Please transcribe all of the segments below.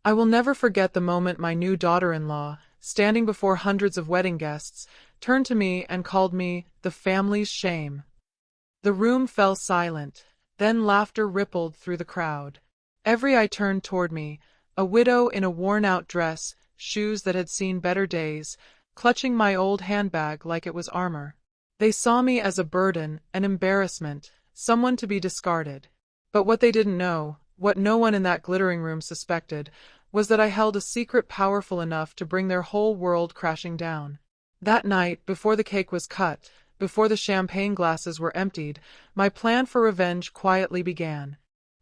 I will never forget the moment my new daughter-in-law, standing before hundreds of wedding guests, turned to me and called me the family's shame. The room fell silent, then laughter rippled through the crowd. Every eye turned toward me, a widow in a worn-out dress, shoes that had seen better days, clutching my old handbag like it was armor. They saw me as a burden, an embarrassment, someone to be discarded. But what they didn't know, what no one in that glittering room suspected, was that I held a secret powerful enough to bring their whole world crashing down. That night, before the cake was cut, before the champagne glasses were emptied, my plan for revenge quietly began.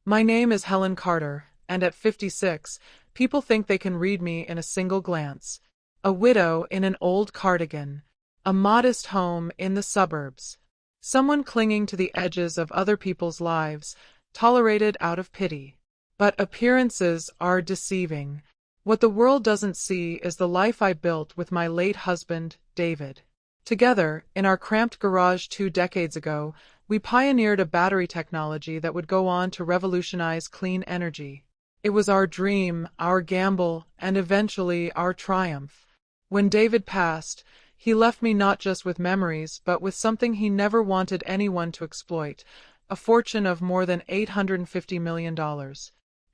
My name is Helen Carter, and at 56, people think they can read me in a single glance. A widow in an old cardigan. A modest home in the suburbs. Someone clinging to the edges of other people's lives, tolerated out of pity. But appearances are deceiving. What the world doesn't see is the life I built with my late husband, David. Together, in our cramped garage 2 decades ago, we pioneered a battery technology that would go on to revolutionize clean energy. It was our dream, our gamble, and eventually our triumph. When David passed, he left me not just with memories, but with something he never wanted anyone to exploit, a fortune of more than $850 million.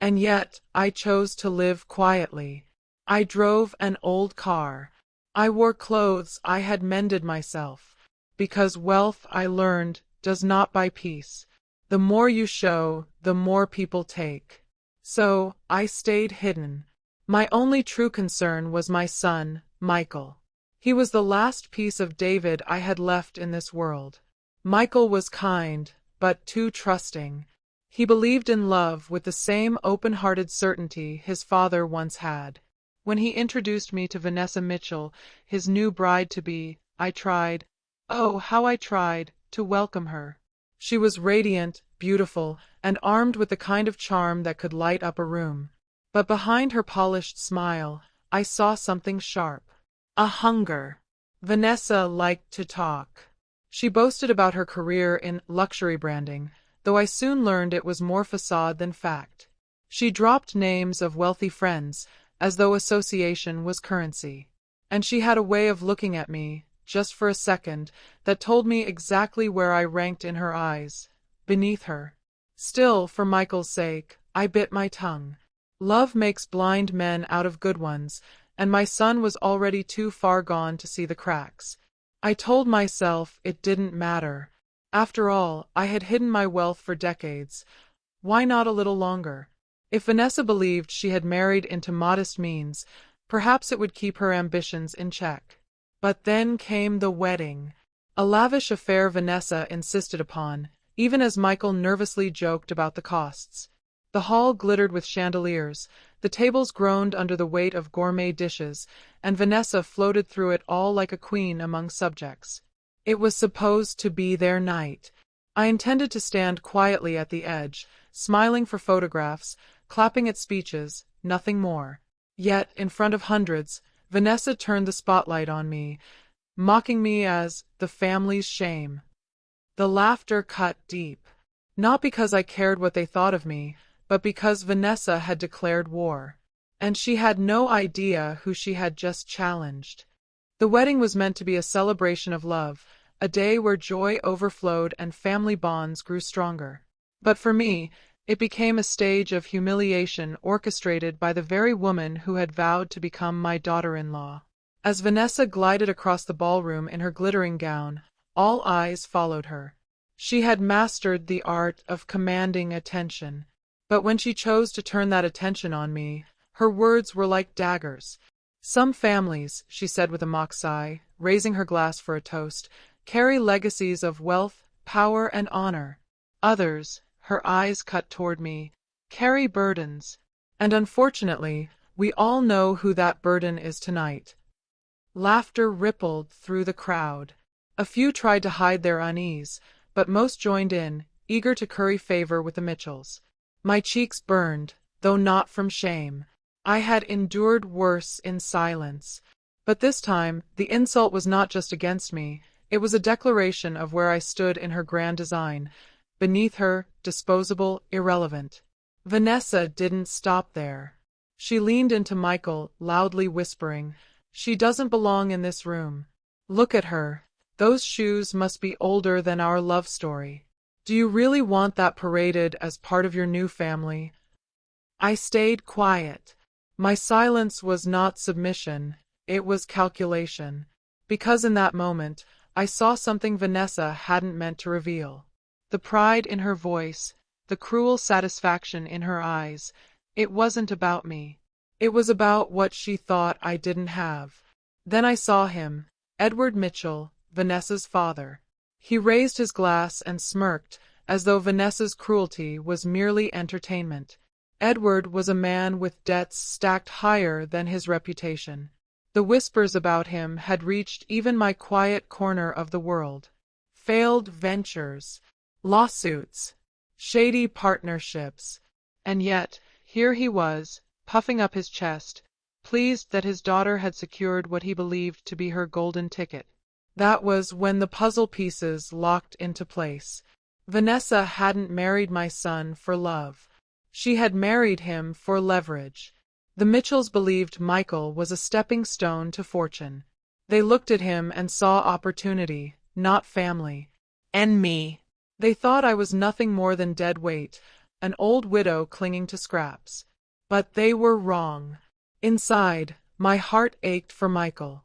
And yet, I chose to live quietly. I drove an old car. I wore clothes I had mended myself. Because wealth, I learned, does not buy peace. The more you show, the more people take. So, I stayed hidden. My only true concern was my son, Michael. He was the last piece of David I had left in this world. Michael was kind, but too trusting. He believed in love with the same open-hearted certainty his father once had. When he introduced me to Vanessa Mitchell, his new bride-to-be, I tried, oh, how I tried, to welcome her. She was radiant, beautiful, and armed with the kind of charm that could light up a room. But behind her polished smile, I saw something sharp. A hunger. Vanessa liked to talk. She boasted about her career in luxury branding, though I soon learned it was more facade than fact. She dropped names of wealthy friends, as though association was currency. And she had a way of looking at me, just for a second, that told me exactly where I ranked in her eyes, beneath her. Still, for Michael's sake, I bit my tongue. Love makes blind men out of good ones, and my son was already too far gone to see the cracks. I told myself it didn't matter. After all, I had hidden my wealth for decades. Why not a little longer? If Vanessa believed she had married into modest means, perhaps it would keep her ambitions in check. But then came the wedding. A lavish affair Vanessa insisted upon, even as Michael nervously joked about the costs. The hall glittered with chandeliers, the tables groaned under the weight of gourmet dishes, and Vanessa floated through it all like a queen among subjects. It was supposed to be their night. I intended to stand quietly at the edge, smiling for photographs, clapping at speeches, nothing more. Yet, in front of hundreds, Vanessa turned the spotlight on me, mocking me as the family's shame. The laughter cut deep. Not because I cared what they thought of me, but because Vanessa had declared war. And she had no idea who she had just challenged. The wedding was meant to be a celebration of love, a day where joy overflowed and family bonds grew stronger. But for me, it became a stage of humiliation orchestrated by the very woman who had vowed to become my daughter-in-law. As Vanessa glided across the ballroom in her glittering gown, all eyes followed her. She had mastered the art of commanding attention. But when she chose to turn that attention on me, her words were like daggers. Some families, she said with a mock sigh, raising her glass for a toast, carry legacies of wealth, power, and honor. Others, her eyes cut toward me, carry burdens. And unfortunately, we all know who that burden is tonight. Laughter rippled through the crowd. A few tried to hide their unease, but most joined in, eager to curry favor with the Mitchells. My cheeks burned, though not from shame. I had endured worse in silence. But this time, the insult was not just against me, it was a declaration of where I stood in her grand design. Beneath her, disposable, irrelevant. Vanessa didn't stop there. She leaned into Michael, loudly whispering, "She doesn't belong in this room. Look at her. Those shoes must be older than our love story. Do you really want that paraded as part of your new family?" I stayed quiet. My silence was not submission, it was calculation. Because in that moment, I saw something Vanessa hadn't meant to reveal. The pride in her voice, the cruel satisfaction in her eyes. It wasn't about me. It was about what she thought I didn't have. Then I saw him, Edward Mitchell, Vanessa's father. He raised his glass and smirked, as though Vanessa's cruelty was merely entertainment. Edward was a man with debts stacked higher than his reputation. The whispers about him had reached even my quiet corner of the world. Failed ventures, lawsuits, shady partnerships. And yet, here he was, puffing up his chest, pleased that his daughter had secured what he believed to be her golden ticket. That was when the puzzle pieces locked into place. Vanessa hadn't married my son for love. She had married him for leverage. The Mitchells believed Michael was a stepping stone to fortune. They looked at him and saw opportunity, not family. And me. They thought I was nothing more than dead weight, an old widow clinging to scraps. But they were wrong. Inside, my heart ached for Michael.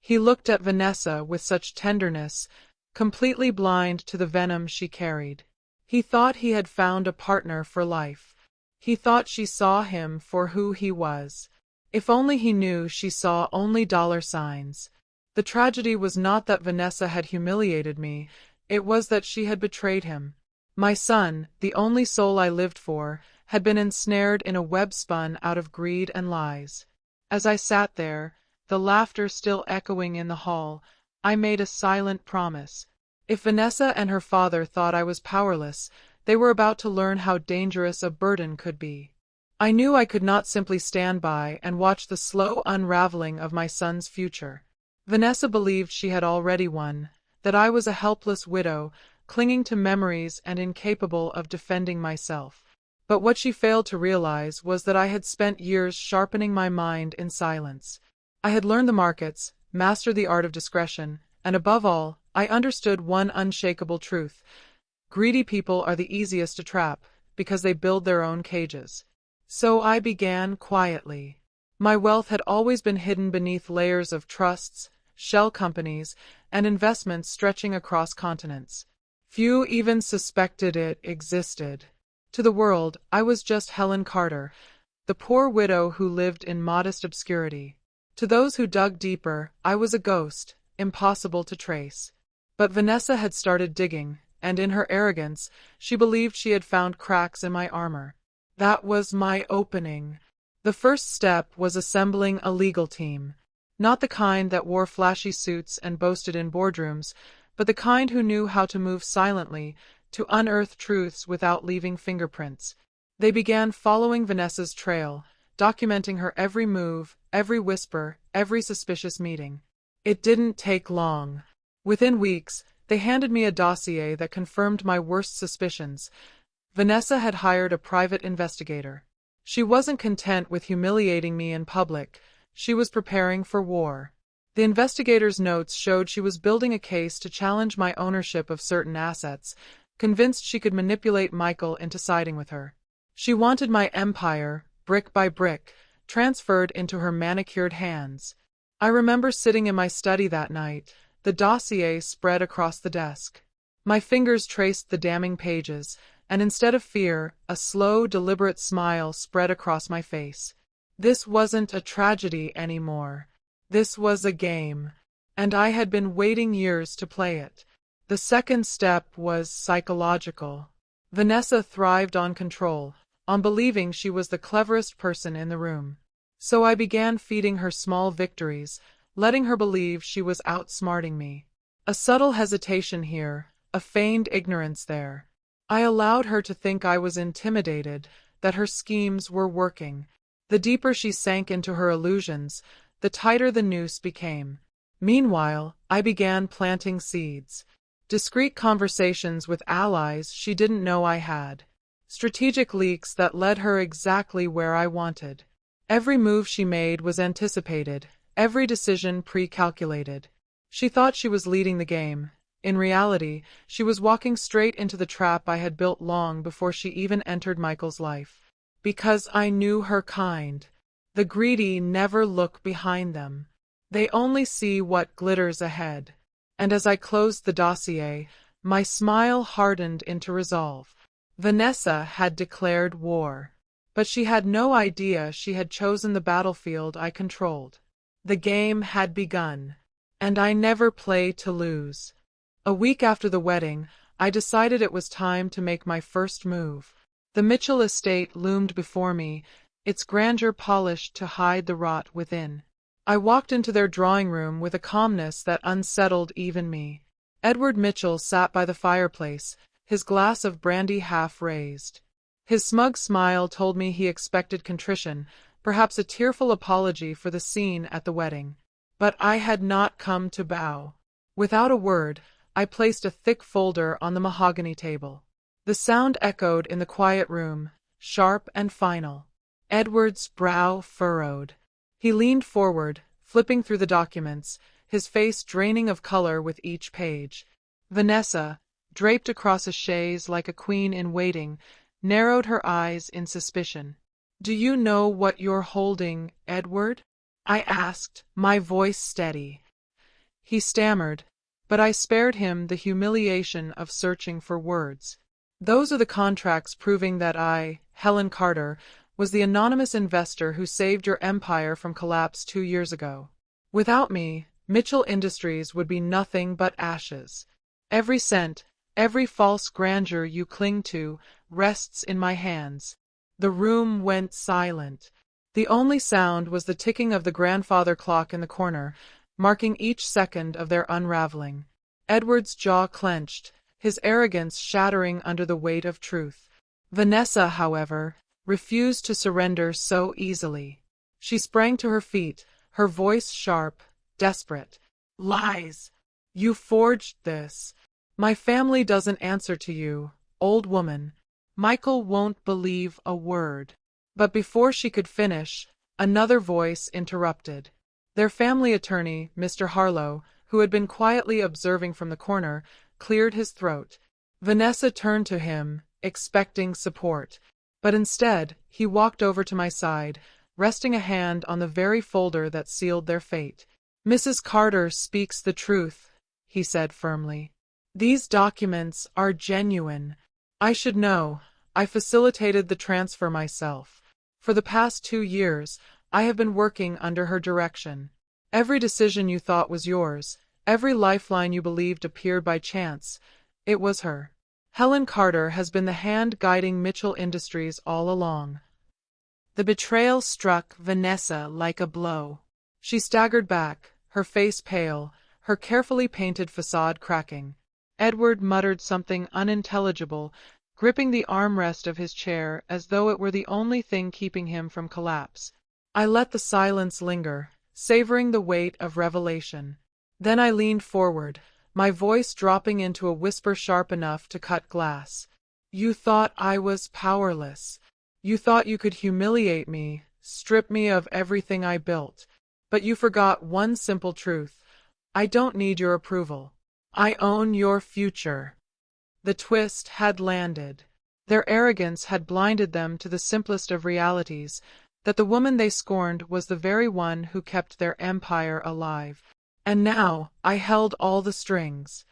He looked at Vanessa with such tenderness, completely blind to the venom she carried. He thought he had found a partner for life. He thought she saw him for who he was. If only he knew she saw only dollar signs. The tragedy was not that Vanessa had humiliated me, it was that she had betrayed him. My son, the only soul I lived for, had been ensnared in a web spun out of greed and lies. As I sat there, the laughter still echoing in the hall, I made a silent promise. If Vanessa and her father thought I was powerless, they were about to learn how dangerous a burden could be. I knew I could not simply stand by and watch the slow unraveling of my son's future. Vanessa believed she had already won, that I was a helpless widow, clinging to memories and incapable of defending myself. But what she failed to realize was that I had spent years sharpening my mind in silence. I had learned the markets, mastered the art of discretion, and above all, I understood one unshakable truth. Greedy people are the easiest to trap, because they build their own cages. So I began quietly. My wealth had always been hidden beneath layers of trusts, shell companies, and investments stretching across continents. Few even suspected it existed. To the world, I was just Helen Carter, the poor widow who lived in modest obscurity. To those who dug deeper, I was a ghost, impossible to trace. But Vanessa had started digging, and in her arrogance, she believed she had found cracks in my armor. That was my opening. The first step was assembling a legal team. Not the kind that wore flashy suits and boasted in boardrooms, but the kind who knew how to move silently, to unearth truths without leaving fingerprints. They began following Vanessa's trail, documenting her every move, every whisper, every suspicious meeting. It didn't take long. Within weeks, they handed me a dossier that confirmed my worst suspicions. Vanessa had hired a private investigator. She wasn't content with humiliating me in public. She was preparing for war. The investigator's notes showed she was building a case to challenge my ownership of certain assets, convinced she could manipulate Michael into siding with her. She wanted my empire, brick by brick, transferred into her manicured hands. I remember sitting in my study that night, the dossier spread across the desk. My fingers traced the damning pages, and instead of fear, a slow, deliberate smile spread across my face. This wasn't a tragedy anymore. This was a game, and I had been waiting years to play it. The second step was psychological. Vanessa thrived on control, on believing she was the cleverest person in the room. So I began feeding her small victories, letting her believe she was outsmarting me. A subtle hesitation here, a feigned ignorance there. I allowed her to think I was intimidated, that her schemes were working. The deeper she sank into her illusions, the tighter the noose became. Meanwhile, I began planting seeds. Discreet conversations with allies she didn't know I had. Strategic leaks that led her exactly where I wanted. Every move she made was anticipated, every decision pre-calculated. She thought she was leading the game. In reality, she was walking straight into the trap I had built long before she even entered Michael's life. Because I knew her kind. The greedy never look behind them. They only see what glitters ahead. And as I closed the dossier, my smile hardened into resolve. Vanessa had declared war. But she had no idea she had chosen the battlefield I controlled. The game had begun. And I never play to lose. A week after the wedding, I decided it was time to make my first move. The Mitchell estate loomed before me, its grandeur polished to hide the rot within. I walked into their drawing room with a calmness that unsettled even me. Edward Mitchell sat by the fireplace, his glass of brandy half raised. His smug smile told me he expected contrition, perhaps a tearful apology for the scene at the wedding. But I had not come to bow. Without a word, I placed a thick folder on the mahogany table. The sound echoed in the quiet room, sharp and final. Edward's brow furrowed. He leaned forward, flipping through the documents, his face draining of color with each page. Vanessa, draped across a chaise like a queen in waiting, narrowed her eyes in suspicion. "Do you know what you're holding, Edward?" I asked, my voice steady. He stammered, but I spared him the humiliation of searching for words. "Those are the contracts proving that I, Helen Carter, was the anonymous investor who saved your empire from collapse 2 years ago. Without me, Mitchell Industries would be nothing but ashes. Every cent, every false grandeur you cling to, rests in my hands." The room went silent. The only sound was the ticking of the grandfather clock in the corner, marking each second of their unraveling. Edward's jaw clenched, his arrogance shattering under the weight of truth. Vanessa, however, refused to surrender so easily. She sprang to her feet, her voice sharp, desperate. "Lies! You forged this. My family doesn't answer to you, old woman. Michael won't believe a word." But before she could finish, another voice interrupted. Their family attorney, Mr. Harlow, who had been quietly observing from the corner, cleared his throat. Vanessa turned to him, expecting support. But instead, he walked over to my side, resting a hand on the very folder that sealed their fate. "Mrs. Carter speaks the truth," he said firmly. "These documents are genuine. I should know. I facilitated the transfer myself. For the past 2 years, I have been working under her direction. Every decision you thought was yours, every lifeline you believed appeared by chance, it was her. Helen Carter has been the hand guiding Mitchell Industries all along." The betrayal struck Vanessa like a blow. She staggered back, her face pale, her carefully painted facade cracking. Edward muttered something unintelligible, gripping the armrest of his chair as though it were the only thing keeping him from collapse. I let the silence linger, savoring the weight of revelation. Then I leaned forward, my voice dropping into a whisper sharp enough to cut glass. "You thought I was powerless. You thought you could humiliate me, strip me of everything I built. But you forgot one simple truth. I don't need your approval. I own your future." The twist had landed. Their arrogance had blinded them to the simplest of realities, that the woman they scorned was the very one who kept their empire alive. And now I held all the strings.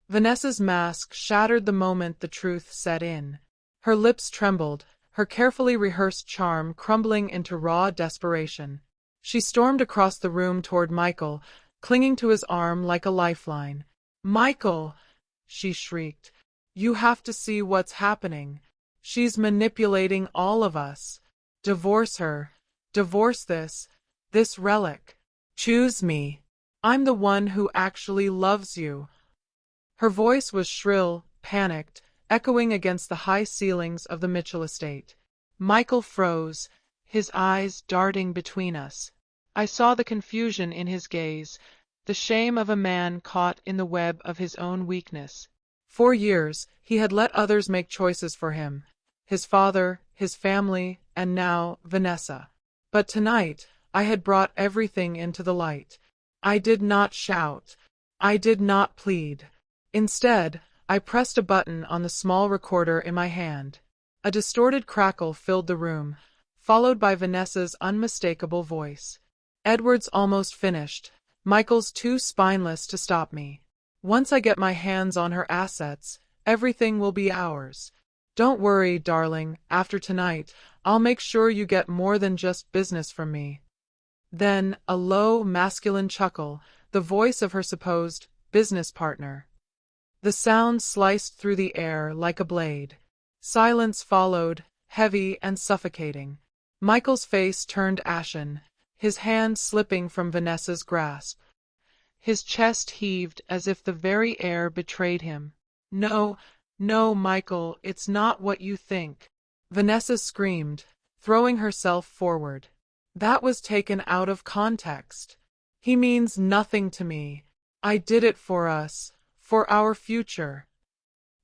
Vanessa's mask shattered the moment the truth set in. Her lips trembled, her carefully rehearsed charm crumbling into raw desperation. She stormed across the room toward Michael, clinging to his arm like a lifeline. "Michael!" she shrieked. "You have to see what's happening. She's manipulating all of us. Divorce her. Divorce this relic. Choose me. I'm the one who actually loves you." Her voice was shrill, panicked, echoing against the high ceilings of the Mitchell estate. Michael froze, his eyes darting between us. I saw the confusion in his gaze, the shame of a man caught in the web of his own weakness. For years, he had let others make choices for him. His father, his family, and now Vanessa. But tonight, I had brought everything into the light. I did not shout. I did not plead. Instead, I pressed a button on the small recorder in my hand. A distorted crackle filled the room, followed by Vanessa's unmistakable voice. "Edward's almost finished. Michael's too spineless to stop me. Once I get my hands on her assets, everything will be ours. Don't worry, darling, after tonight, I'll make sure you get more than just business from me." Then, a low, masculine chuckle, the voice of her supposed business partner. The sound sliced through the air like a blade. Silence followed, heavy and suffocating. Michael's face turned ashen, his hand slipping from Vanessa's grasp. His chest heaved as if the very air betrayed him. "No, no, Michael, it's not what you think," Vanessa screamed, throwing herself forward. "That was taken out of context. He means nothing to me. I did it for us, for our future."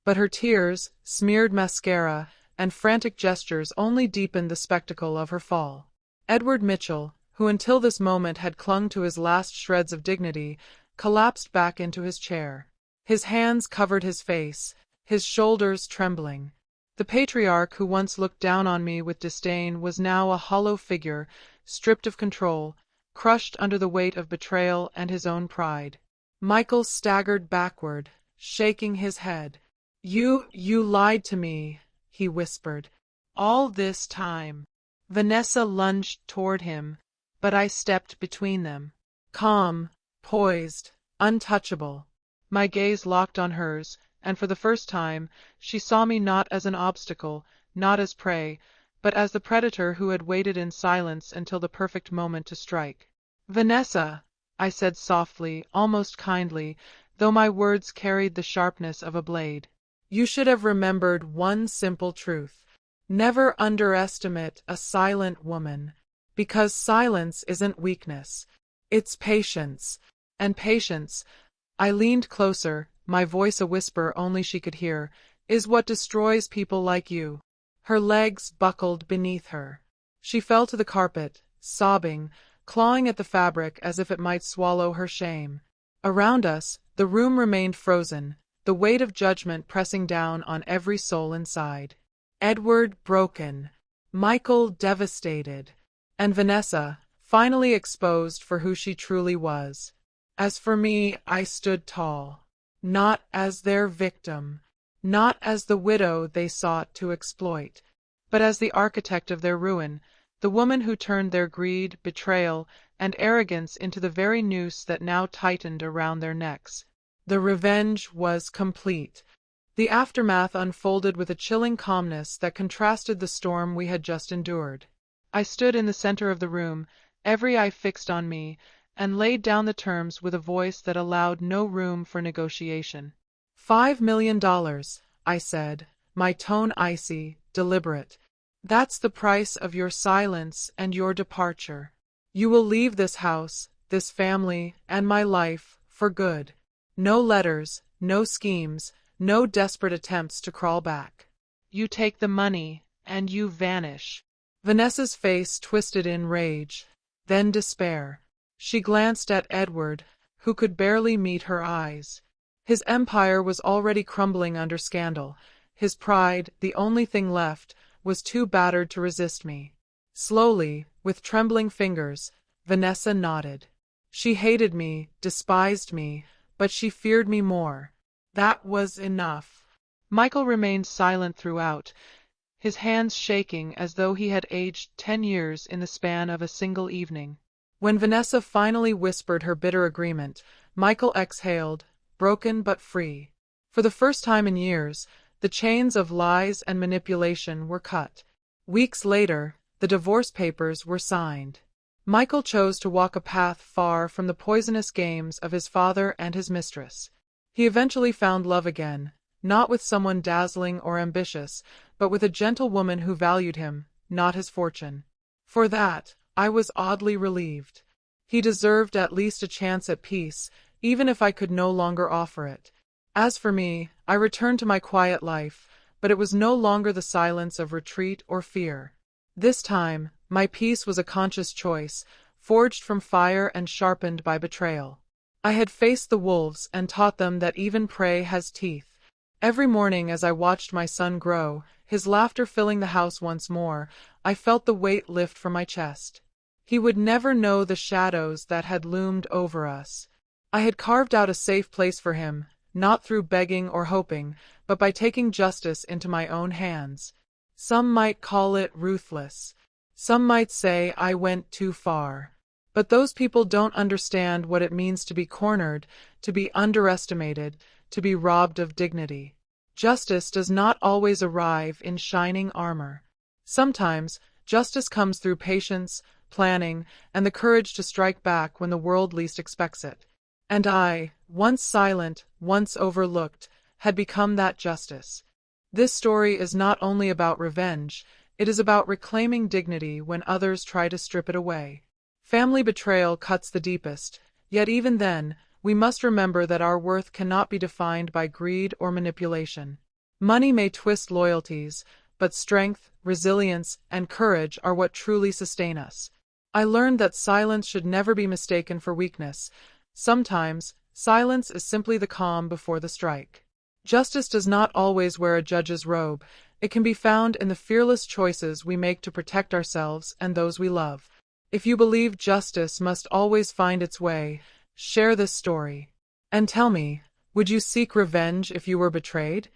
But her tears, smeared mascara, and frantic gestures only deepened the spectacle of her fall. Edward Mitchell, who until this moment had clung to his last shreds of dignity, collapsed back into his chair. His hands covered his face, his shoulders trembling. The patriarch who once looked down on me with disdain was now a hollow figure, stripped of control, crushed under the weight of betrayal and his own pride. Michael staggered backward, shaking his head. You lied to me," he whispered. "All this time." Vanessa lunged toward him, but I stepped between them. Calm, poised, untouchable. My gaze locked on hers, and for the first time, she saw me not as an obstacle, not as prey, but as the predator who had waited in silence until the perfect moment to strike. "Vanessa," I said softly, almost kindly, though my words carried the sharpness of a blade. "You should have remembered one simple truth. Never underestimate a silent woman, because silence isn't weakness. It's patience. And patience," I leaned closer, my voice a whisper only she could hear, "is what destroys people like you." Her legs buckled beneath her. She fell to the carpet, sobbing, clawing at the fabric as if it might swallow her shame. Around us, the room remained frozen, the weight of judgment pressing down on every soul inside. Edward broken, Michael devastated, and Vanessa finally exposed for who she truly was. As for me, I stood tall, not as their victim, not as the widow they sought to exploit, but as the architect of their ruin, the woman who turned their greed, betrayal, and arrogance into the very noose that now tightened around their necks. The revenge was complete. The aftermath unfolded with a chilling calmness that contrasted the storm we had just endured. I stood in the center of the room, every eye fixed on me, and laid down the terms with a voice that allowed no room for negotiation. $5 million, I said, my tone icy, deliberate. "That's the price of your silence and your departure. You will leave this house, this family, and my life, for good. No letters, no schemes, no desperate attempts to crawl back. You take the money, and you vanish." Vanessa's face twisted in rage, then despair. She glanced at Edward, who could barely meet her eyes. His empire was already crumbling under scandal. His pride, the only thing left, was too battered to resist me. Slowly, with trembling fingers, Vanessa nodded. She hated me, despised me, but she feared me more. That was enough. Michael remained silent throughout, his hands shaking as though he had aged 10 years in the span of a single evening. When Vanessa finally whispered her bitter agreement, Michael exhaled, broken but free. For the first time in years, the chains of lies and manipulation were cut. Weeks later, the divorce papers were signed. Michael chose to walk a path far from the poisonous games of his father and his mistress. He eventually found love again, not with someone dazzling or ambitious, but with a gentle woman who valued him, not his fortune. For that, I was oddly relieved. He deserved at least a chance at peace, even if I could no longer offer it. As for me, I returned to my quiet life, but it was no longer the silence of retreat or fear. This time, my peace was a conscious choice, forged from fire and sharpened by betrayal. I had faced the wolves and taught them that even prey has teeth. Every morning as I watched my son grow, his laughter filling the house once more, I felt the weight lift from my chest. He would never know the shadows that had loomed over us. I had carved out a safe place for him, not through begging or hoping, but by taking justice into my own hands. Some might call it ruthless. Some might say I went too far. But those people don't understand what it means to be cornered, to be underestimated, to be robbed of dignity. Justice does not always arrive in shining armor. Sometimes, justice comes through patience, planning, and the courage to strike back when the world least expects it. And I, once silent, once overlooked, had become that justice. This story is not only about revenge, it is about reclaiming dignity when others try to strip it away. Family betrayal cuts the deepest, yet even then, we must remember that our worth cannot be defined by greed or manipulation. Money may twist loyalties, but strength, resilience, and courage are what truly sustain us. I learned that silence should never be mistaken for weakness. Sometimes, silence is simply the calm before the strike. Justice does not always wear a judge's robe. It can be found in the fearless choices we make to protect ourselves and those we love. If you believe justice must always find its way, share this story. And tell me, would you seek revenge if you were betrayed?